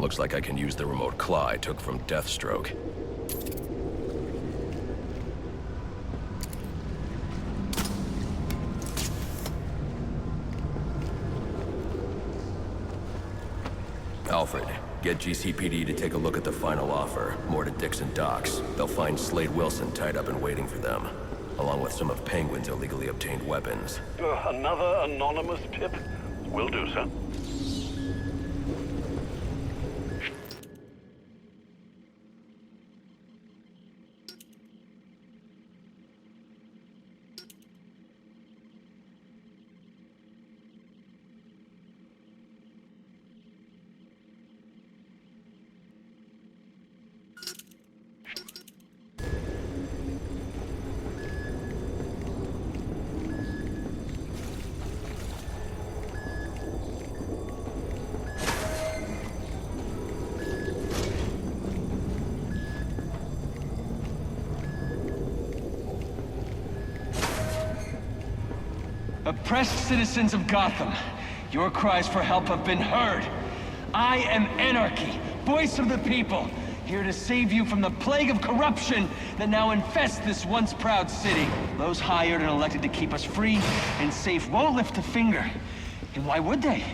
Looks like I can use the remote claw I took from Deathstroke. Alfred, get GCPD to take a look at the final offer. More to Dixon Docks. They'll find Slade Wilson tied up and waiting for them, along with some of Penguin's illegally obtained weapons. Another anonymous tip? Will do, sir. Oppressed citizens of Gotham, your cries for help have been heard. I am Anarchy, voice of the people, here to save you from the plague of corruption that now infests this once proud city. Those hired and elected to keep us free and safe won't lift a finger. And why would they?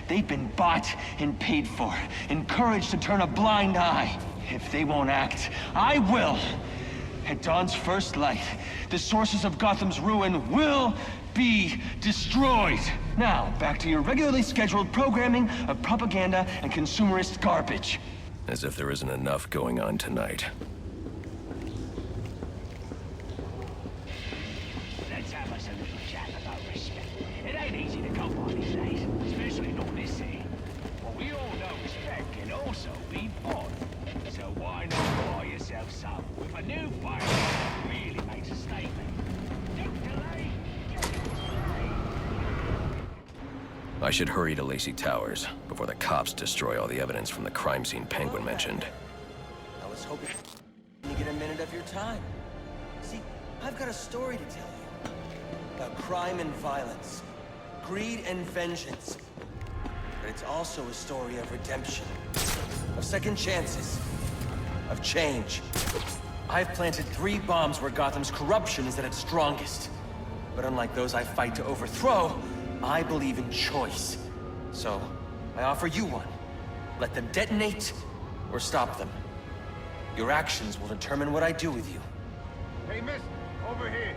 They've been bought and paid for, encouraged to turn a blind eye. If they won't act, I will. At dawn's first light, the sources of Gotham's ruin will be destroyed. Now, back to your regularly scheduled programming of propaganda and consumerist garbage. As if there isn't enough going on tonight. Let's have us a little chat about respect. It ain't easy to come by these days, especially not this city. But we all know respect can also be bought. So why not buy yourself some with a new fight that really makes a statement? Don't delay. I should hurry to Lacey Towers before the cops destroy all the evidence from the crime scene Penguin mentioned. I was hoping to get a minute of your time. See, I've got a story to tell you. About crime and violence, greed and vengeance. But it's also a story of redemption, of second chances, of change. I've planted 3 bombs where Gotham's corruption is at its strongest. But unlike those I fight to overthrow, I believe in choice. So, I offer you one. Let them detonate, or stop them. Your actions will determine what I do with you. Hey, miss, over here.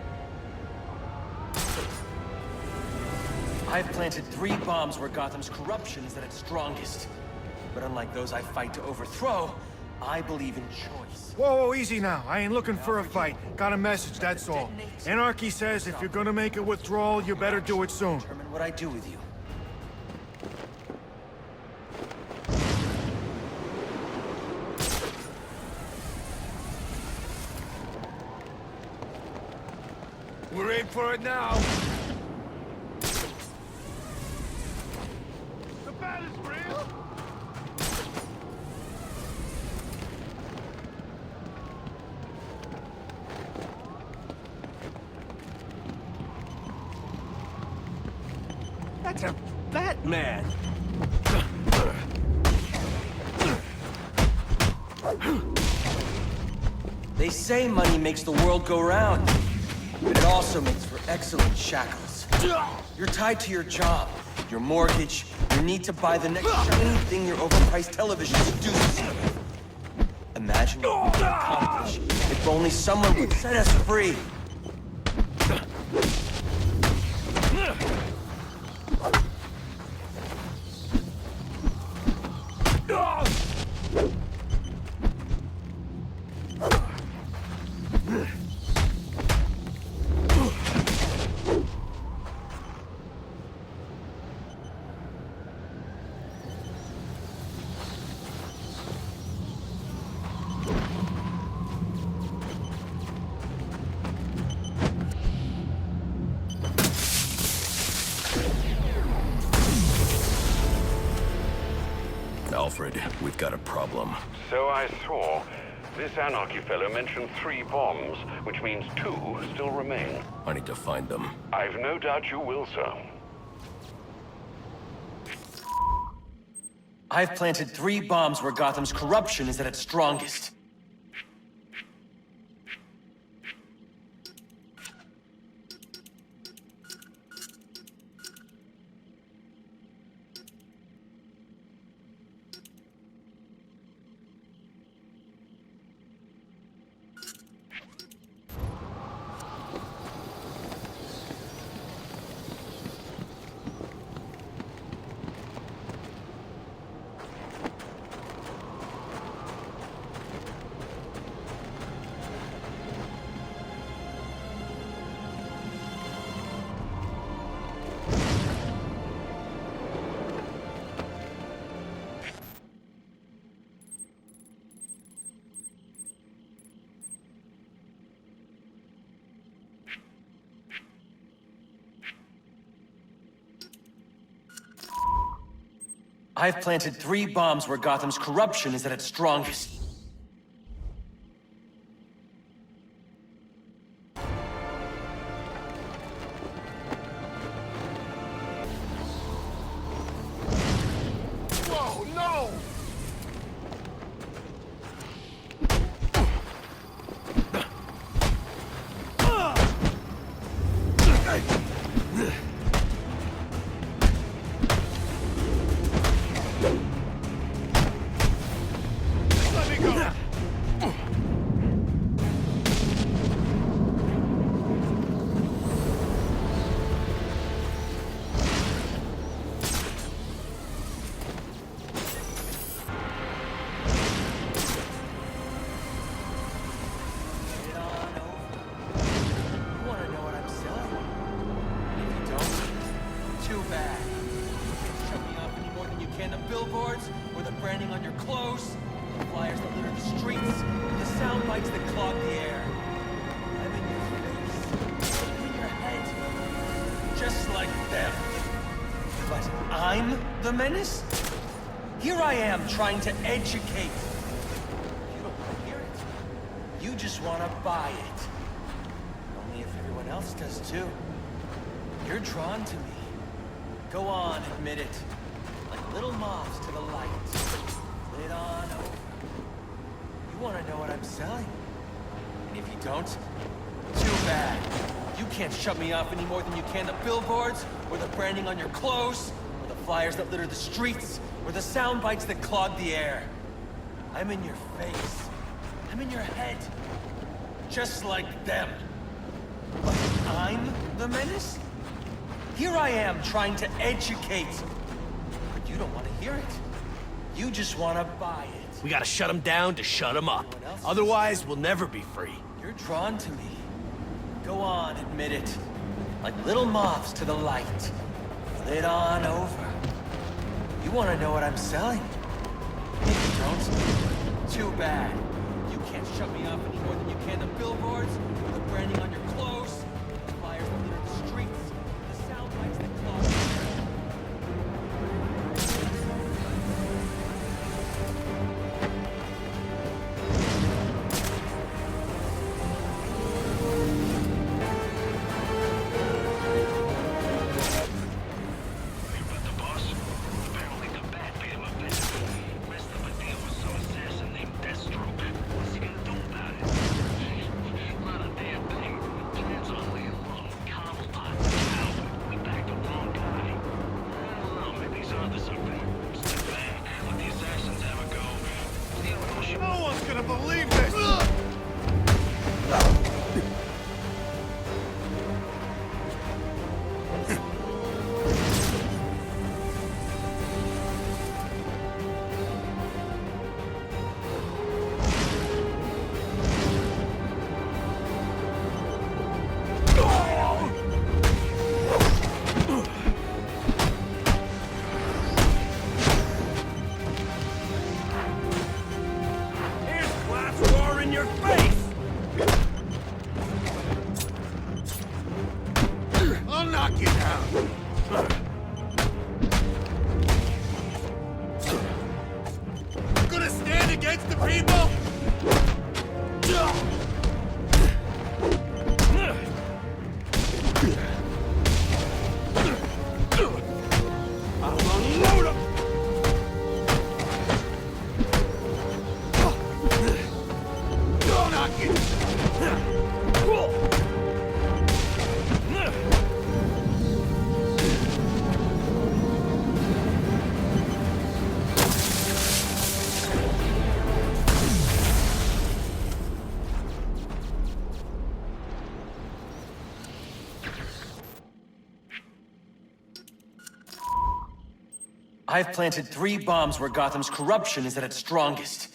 I've planted 3 bombs where Gotham's corruption is at its strongest. But unlike those I fight to overthrow, I believe in choice. Whoa, easy now. I ain't looking for a fight. Got a message, that's all. Anarchy says if you're gonna make a withdrawal, you better do it soon. Determine what I do with you. We're in for it now. The bat is real. That's a Batman! They say money makes the world go round, but it also makes for excellent shackles. You're tied to your job, your mortgage, your need to buy the next shiny thing your overpriced television seduces you with. Imagine what we could accomplish if only someone would set us free. Alfred, we've got a problem. So I saw. This Anarchy fellow mentioned 3 bombs, which means 2 still remain. I need to find them. I've no doubt you will, sir. I've planted 3 bombs where Gotham's corruption is at its strongest. I've planted 3 bombs where Gotham's corruption is at its strongest. Whoa, no! Billboards, or the branding on your clothes, the flyers that litter the streets, the sound bites that clog the air. I'm in your face, I'm in your head, just like them. But I'm the menace? Here I am trying to educate. You don't want to hear it. You just want to buy it. Only if everyone else does too. You're drawn to me. Go on, admit it. Like little moths to the light. Lit on over. You want to know what I'm selling? And if you don't, too bad. You can't shut me off any more than you can the billboards, or the branding on your clothes, or the flyers that litter the streets, or the sound bites that clog the air. I'm in your face. I'm in your head. Just like them. But I'm the menace? Here I am trying to educate. But you don't want to hear it. You just want to buy it. We gotta shut him down to shut him up. Otherwise, we'll never be free. You're drawn to me. Go on, admit it. Like little moths to the light. Lit on over. You want to know what I'm selling? If you don't, too bad. You can't shut me off any more than you can the billboards, or the branding on your clothes, the flyers that litter the streets, the sound bites that clog the air. No one's gonna believe this! I'll knock you down! Gonna stand against the people? I'll unload 'em! I've planted 3 bombs where Gotham's corruption is at its strongest.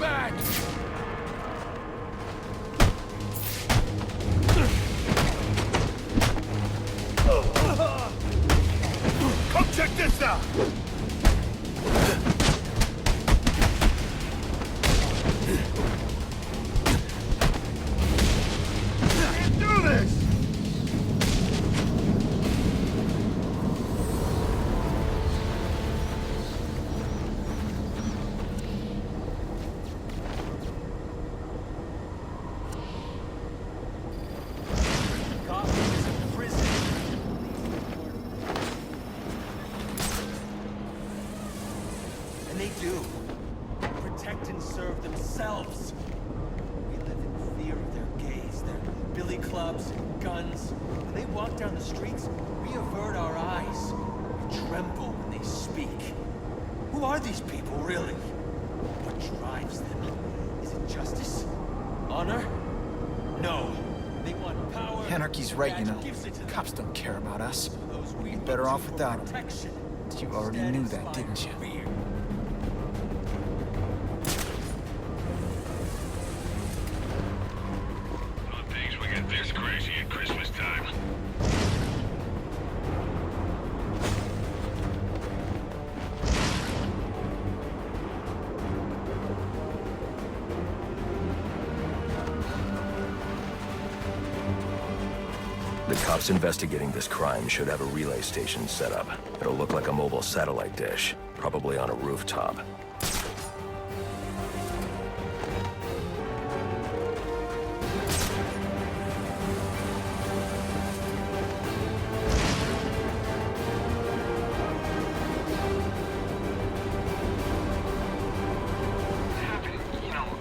Back! Come check this out! Can't do this! Anarchy's right, you know. Cops don't care about us. We'd be better off without them. You already knew that, didn't you? Things we get this crazy at Christmas time. The cops investigating this crime should have a relay station set up. It'll look like a mobile satellite dish, probably on a rooftop.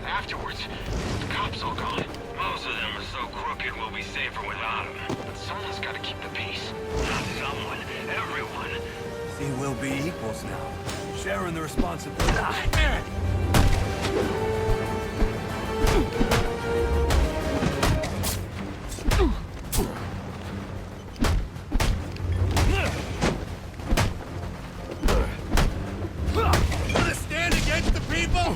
Afterwards, the cops all gone. Most of them are so crooked we'll be safer without them. But someone's got to keep the peace. Not someone, everyone. See, we'll be equals now. Sharing the responsibility. Gonna stand against the people?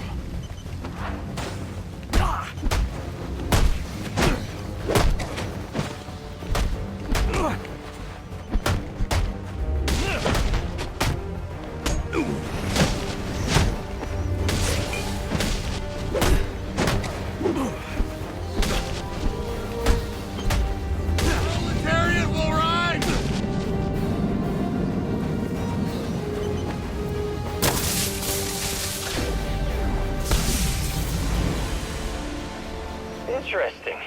Interesting.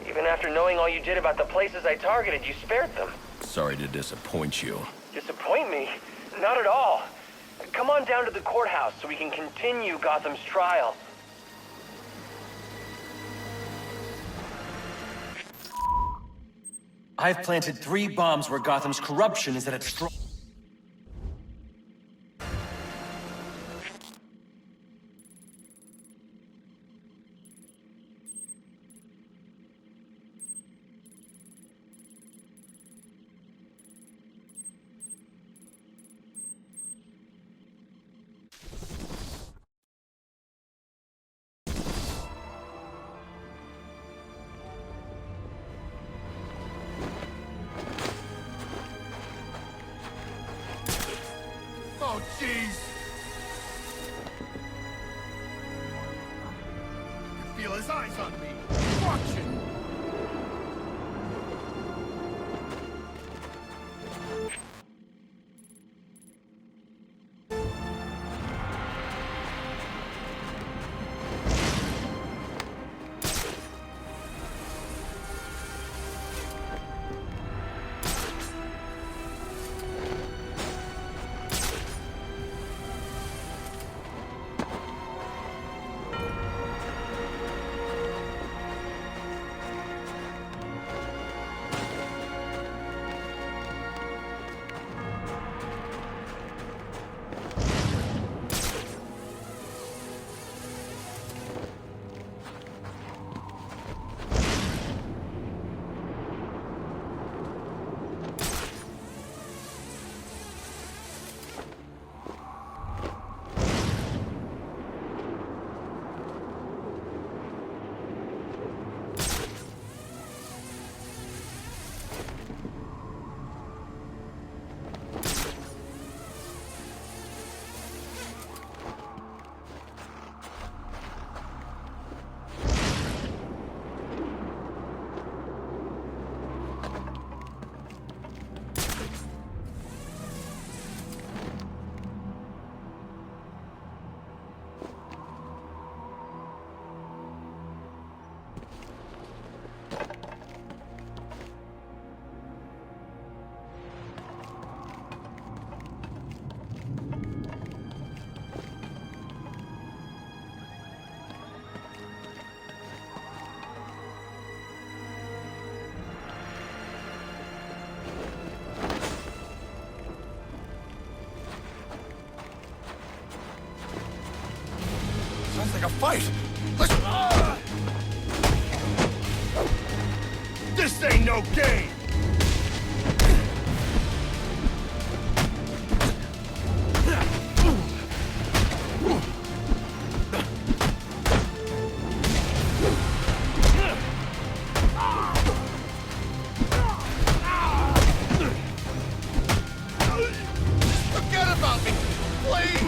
Even after knowing all you did about the places I targeted, you spared them. Sorry to disappoint you. Disappoint me? Not at all. Come on down to the courthouse so we can continue Gotham's trial. I've planted 3 bombs where Gotham's corruption is at its strong. Oh, jeez! I feel his eyes on me, watching! Sounds like a fight. Let's... This ain't no game! Forget about me, please!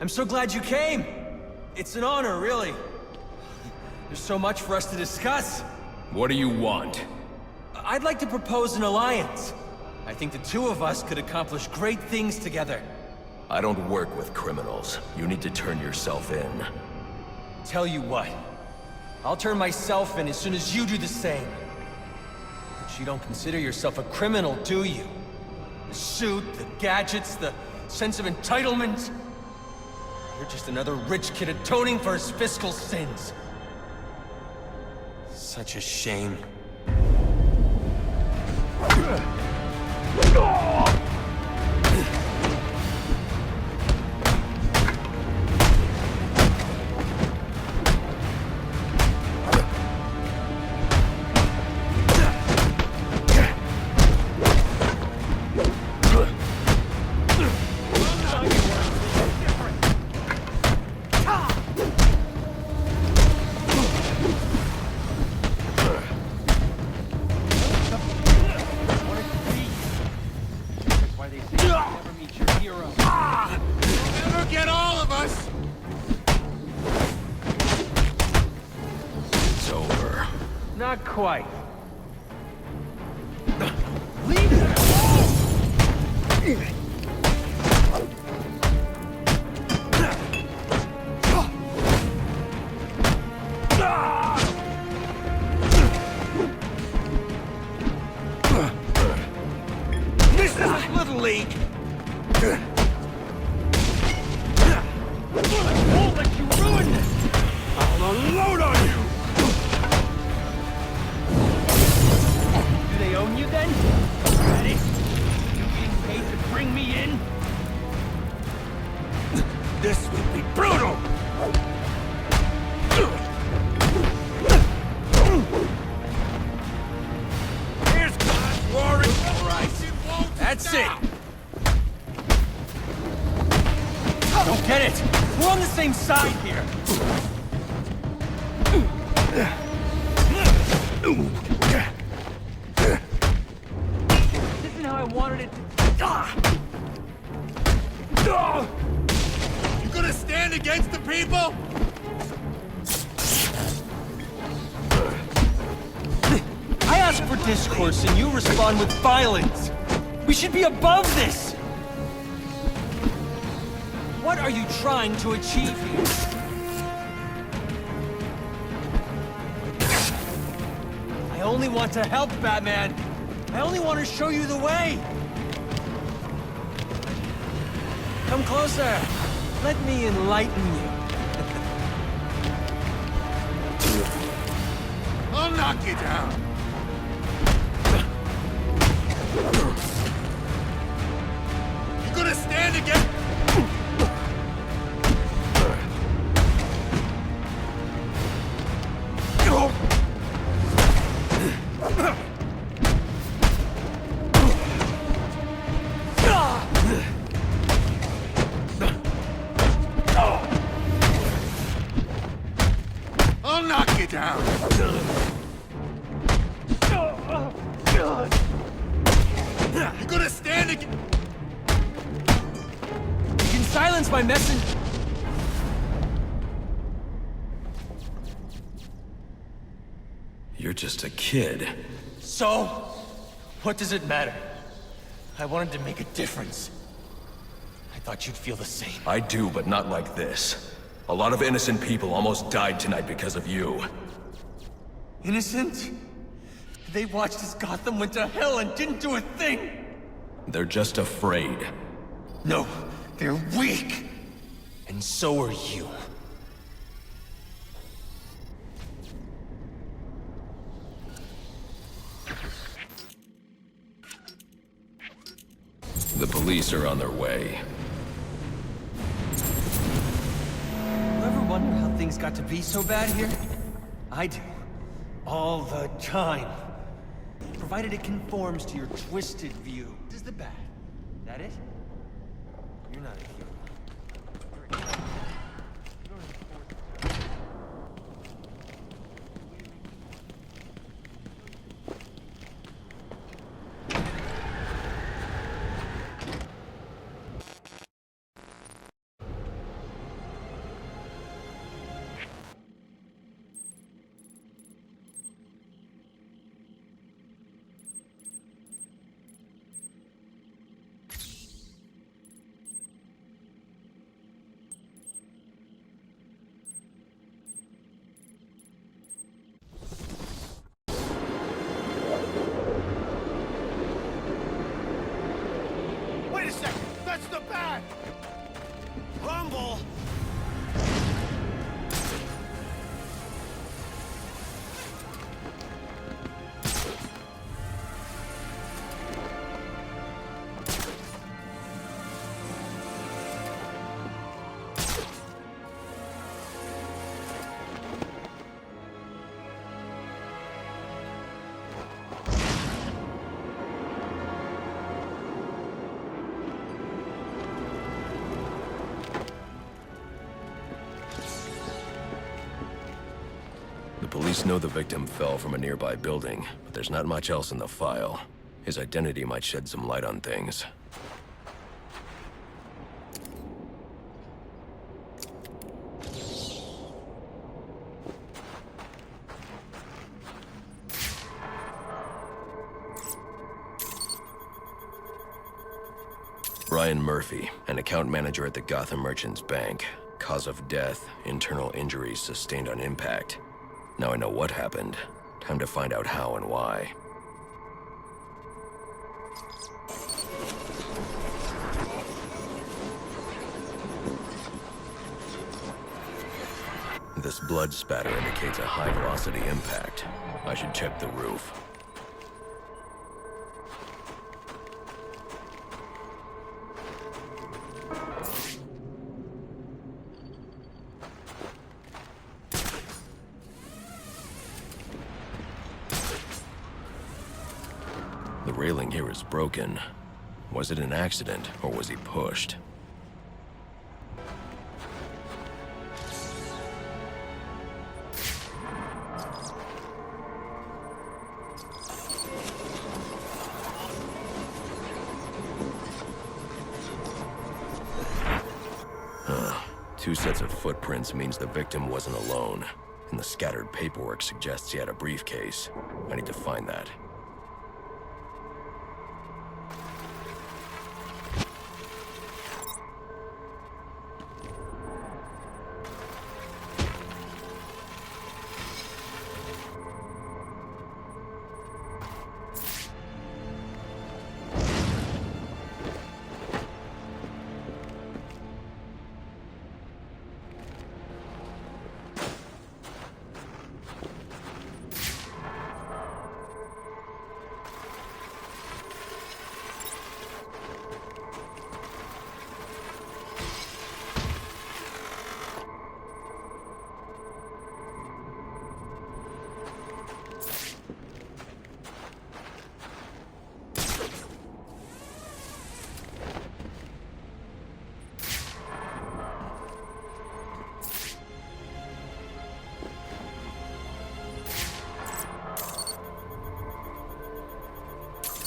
I'm so glad you came. It's an honor, really. There's so much for us to discuss. What do you want? I'd like to propose an alliance. I think the two of us could accomplish great things together. I don't work with criminals. You need to turn yourself in. Tell you what, I'll turn myself in as soon as you do the same. But you don't consider yourself a criminal, do you? The suit, the gadgets, the sense of entitlement. You're just another rich kid atoning for his fiscal sins. Such a shame. Not quite. Leave it alone! This isn't Little League! I won't let you ruin this! I'll unload on you! Do they own you then? Ready? You being paid to bring me in? This will be brutal! Here's God's roaring Christ, it won't That's stop. it! Don't get it! We're on the same side here! This isn't how I wanted it to... You gonna stand against the people? I ask for discourse and you respond with violence! We should be above this! What are you trying to achieve here? I only want to help, Batman! I only want to show you the way! Come closer! Let me enlighten you. I'll knock you down. You gonna stand against... I'll knock you down. You gonna stand against... You can silence my messenger. You're just a kid. So, what does it matter? I wanted to make a difference. I thought you'd feel the same. I do, but not like this. A lot of innocent people almost died tonight because of you. Innocent? They watched as Gotham went to hell and didn't do a thing! They're just afraid. No, they're weak! And so are you. The police are on their way. You ever wonder how things got to be so bad here? I do. All the time. Provided it conforms to your twisted view. This is the bad. That it? You're not a hero. You're a hero. You don't enforce the... Wait a second! That's the bat! Rumble! Police know the victim fell from a nearby building, but there's not much else in the file. His identity might shed some light on things. Brian Murphy, an account manager at the Gotham Merchants Bank. Cause of death, internal injuries sustained on impact. Now I know what happened. Time to find out how and why. This blood spatter indicates a high-velocity impact. I should check the roof. railing here is broken. Was it an accident, or was he pushed? Two sets of footprints means the victim wasn't alone, and the scattered paperwork suggests he had a briefcase. I need to find that.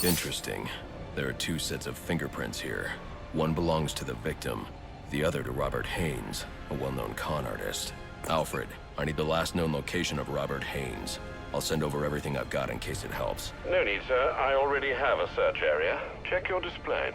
Interesting. There are two sets of fingerprints here. One belongs to the victim, the other to Robert Haynes, a well-known con artist. Alfred, I need the last known location of Robert Haynes. I'll send over everything I've got in case it helps. No need, sir. I already have a search area. Check your display.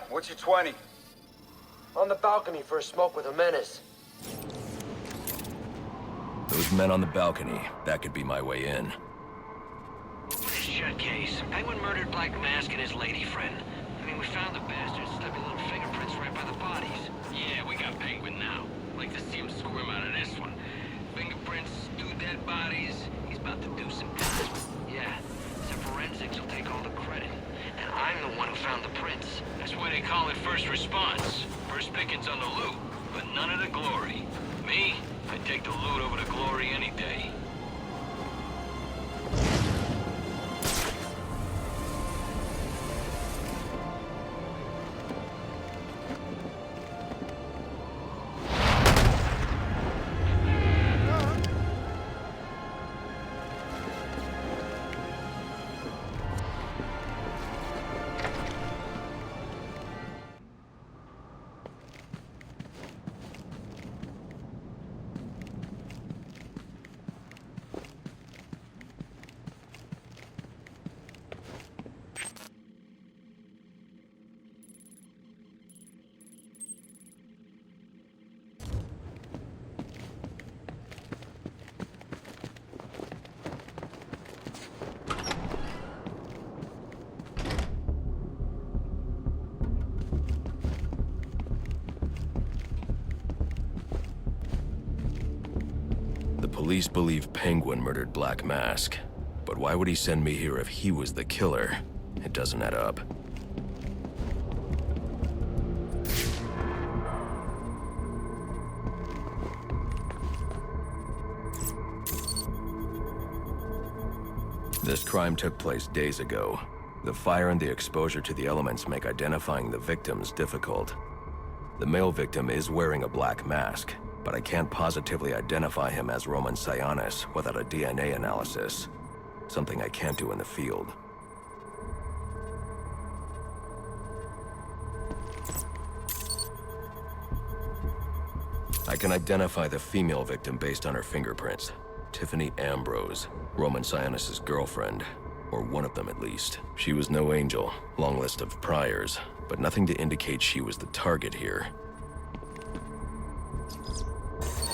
What's your 20? On the balcony for a smoke with a menace. Those men on the balcony, that could be my way in. Shut case. Penguin murdered Black Mask and his lady friend. I mean, we found the bastards, stuck little fingerprints right by the bodies. Yeah, we got Penguin now. Like to see him squirm out of this one. Fingerprints, two dead bodies. He's about to do some time. Yeah, some forensics will take all the credit. And I'm the one who found the prints. That's why they call it first response. First pickings on the loot, but none of the glory. Me, I'd take the loot over the glory any day. police believe Penguin murdered Black Mask, but why would he send me here if he was the killer? It doesn't add up. This crime took place days ago. The fire and the exposure to the elements make identifying the victims difficult. The male victim is wearing a black mask, but I can't positively identify him as Roman Sionis without a DNA analysis. Something I can't do in the field. I can identify the female victim based on her fingerprints. Tiffany Ambrose, Roman Sionis' girlfriend, or one of them at least. She was no angel, long list of priors, but nothing to indicate she was the target here.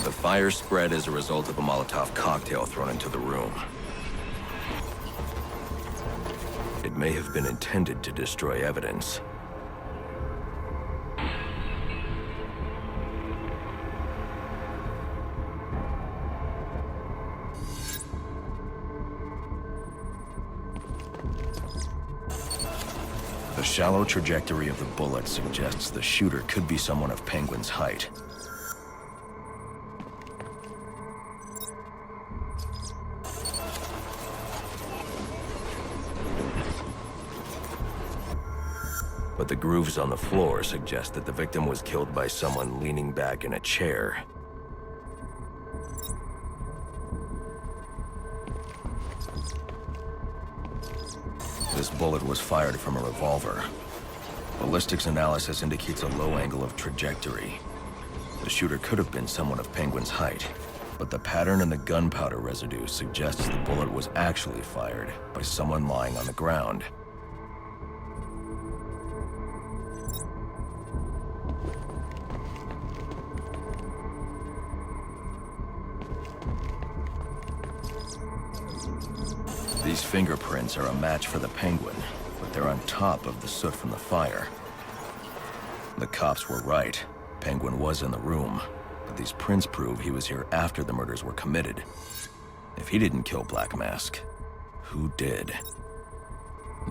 The fire spread as a result of a Molotov cocktail thrown into the room. It may have been intended to destroy evidence. The shallow trajectory of the bullet suggests the shooter could be someone of Penguin's height. But the grooves on the floor suggest that the victim was killed by someone leaning back in a chair. This bullet was fired from a revolver. Ballistics analysis indicates a low angle of trajectory. The shooter could have been someone of Penguin's height, but the pattern in the gunpowder residue suggests the bullet was actually fired by someone lying on the ground. These fingerprints are a match for the Penguin, but they're on top of the soot from the fire. The cops were right. Penguin was in the room, but these prints prove he was here after the murders were committed. If he didn't kill Black Mask, who did?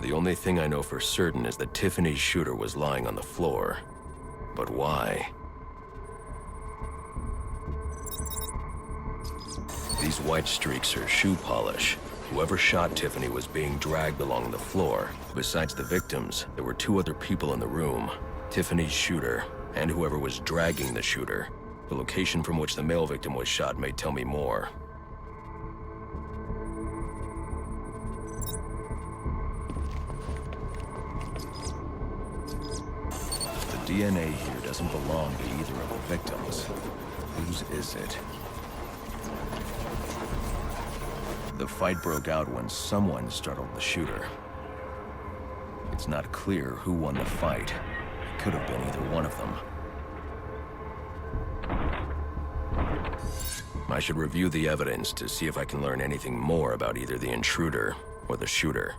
The only thing I know for certain is that Tiffany's shooter was lying on the floor. But why? These white streaks are shoe polish. Whoever shot Tiffany was being dragged along the floor. Besides the victims, there were two other people in the room. Tiffany's shooter, and whoever was dragging the shooter. The location from which the male victim was shot may tell me more. The DNA here doesn't belong to either of the victims. Whose is it? The fight broke out when someone startled the shooter. It's not clear who won the fight. It could have been either one of them. I should review the evidence to see if I can learn anything more about either the intruder or the shooter.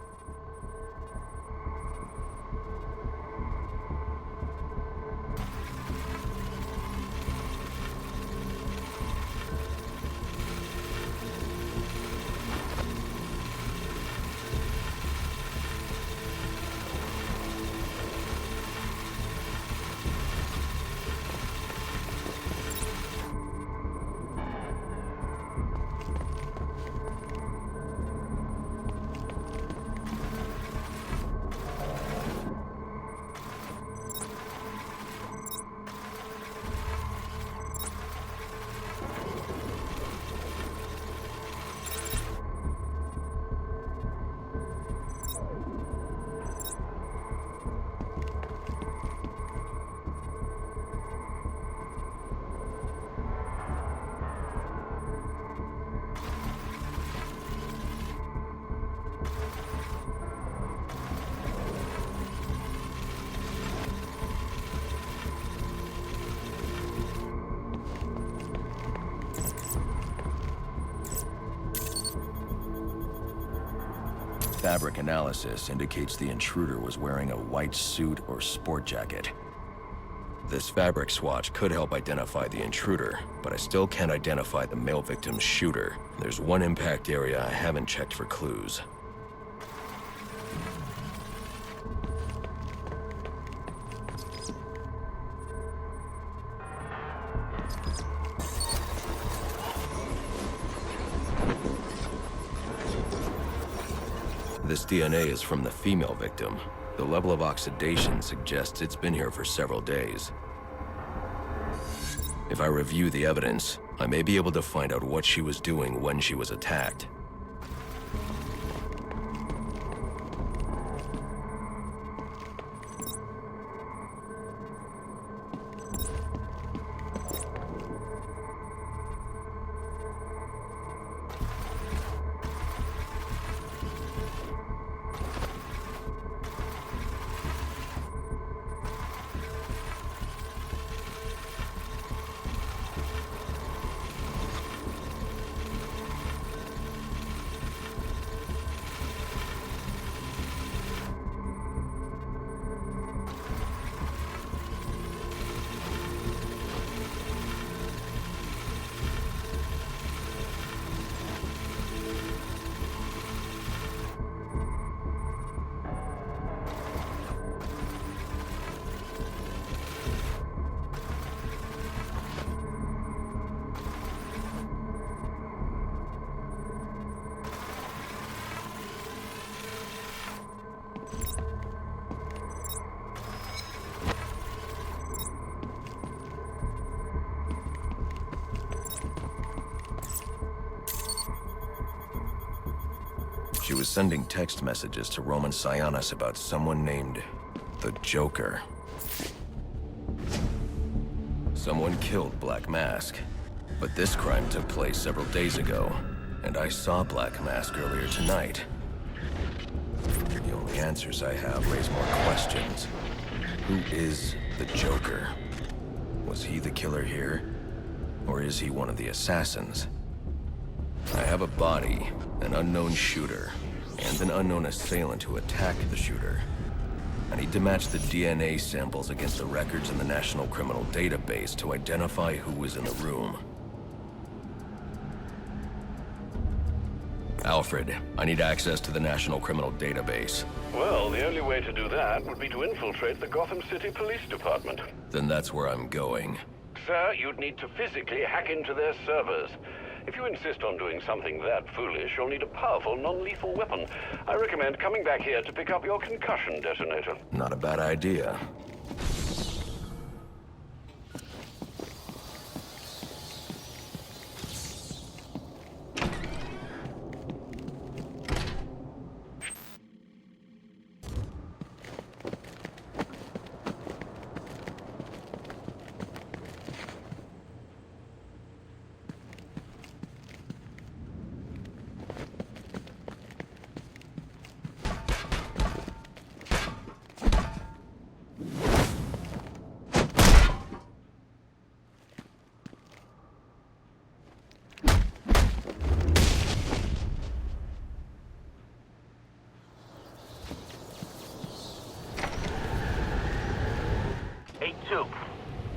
Fabric analysis indicates the intruder was wearing a white suit or sport jacket. This fabric swatch could help identify the intruder, but I still can't identify the male victim's shooter. There's one impact area I haven't checked for clues. This DNA is from the female victim. The level of oxidation suggests it's been here for several days. If I review the evidence, I may be able to find out what she was doing when she was attacked. She was sending text messages to Roman Sionis about someone named the Joker. Someone killed Black Mask, but this crime took place several days ago, and I saw Black Mask earlier tonight. The only answers I have raise more questions. Who is the Joker? Was he the killer here? Or is he one of the assassins? I have a body, an unknown shooter, and an unknown assailant who attacked the shooter. I need to match the DNA samples against the records in the National Criminal Database to identify who was in the room. Alfred, I need access to the National Criminal Database. Well, the only way to do that would be to infiltrate the Gotham City Police Department. Then that's where I'm going. Sir, you'd need to physically hack into their servers. If you insist on doing something that foolish, you'll need a powerful, non-lethal weapon. I recommend coming back here to pick up your concussion detonator. Not a bad idea.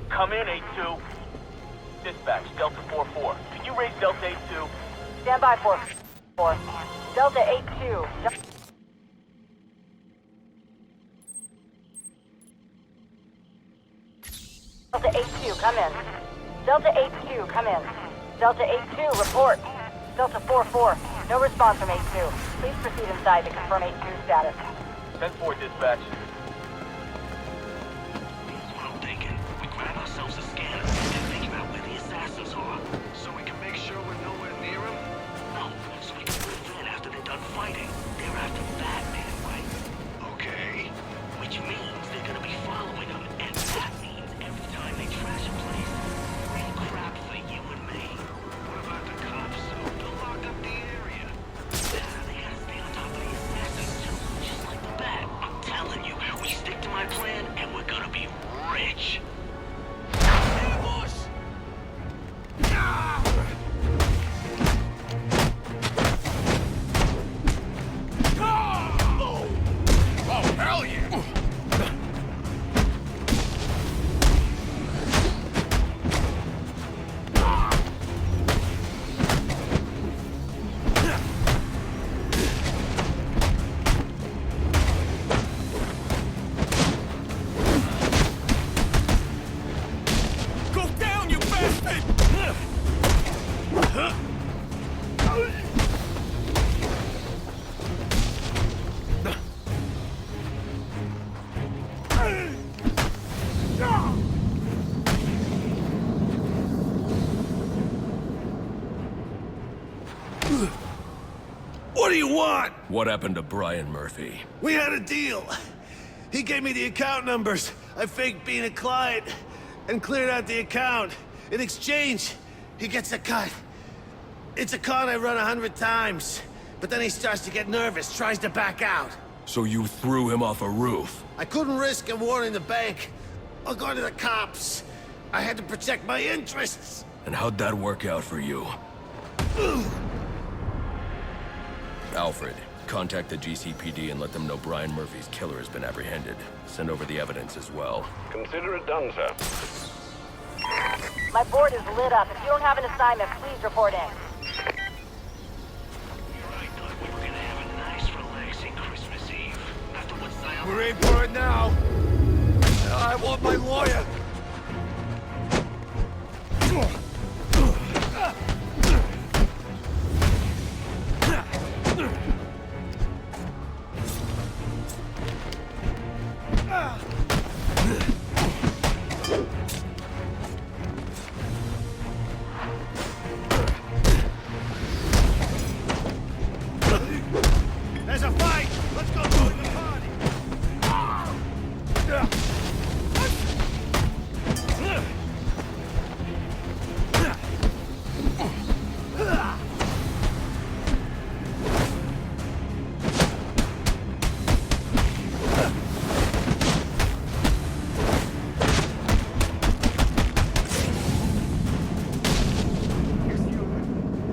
Come in, 8-2. Dispatch, Delta 4-4. Can you raise Delta 8-2? Stand by, 4-4. Delta 8-2. Delta 8-2, come in. Delta 8-2, come in. Delta 8-2, report. Delta 4-4, no response from 8-2. Please proceed inside to confirm 8-2 status. 10-4, dispatch. Ourselves a scanner and figure out where the assassins are. So we can make sure we're nowhere near them? No, so we can move in after they're done fighting. They're after Batman, right? Okay. Which means they're gonna be following them, and that means every time they trash a place, real crap for you and me. What about the cops? They'll lock up the area. Yeah, they gotta stay on top of the assassins too, just like the Bat. I'm telling you. want? What happened to Brian Murphy? We had a deal. He gave me the account numbers. I faked being a client and cleared out the account. In exchange, he gets a cut. It's a con I run 100 times. But then he starts to get nervous, tries to back out. So you threw him off a roof? I couldn't risk him warning the bank or going to the cops. I had to protect my interests. And how'd that work out for you? Alfred, contact the GCPD and let them know Brian Murphy's killer has been apprehended. Send over the evidence as well. Consider it done, sir. My board is lit up. If you don't have an assignment, please report in. We're in for it now. I want my lawyer. There's a fight. Let's go join the party.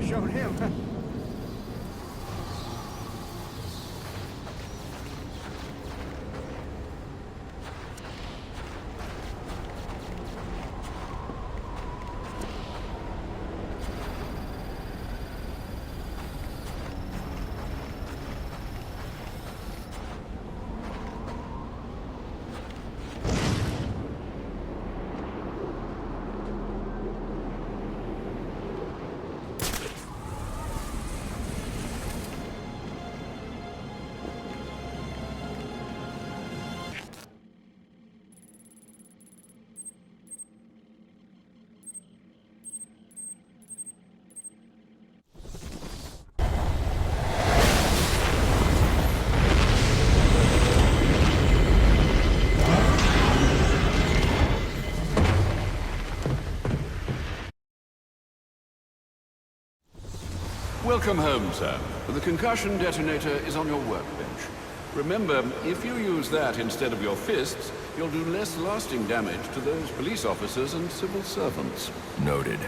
Showed him, huh? Welcome home, sir. The concussion detonator is on your workbench. Remember, if you use that instead of your fists, you'll do less lasting damage to those police officers and civil servants. Noted.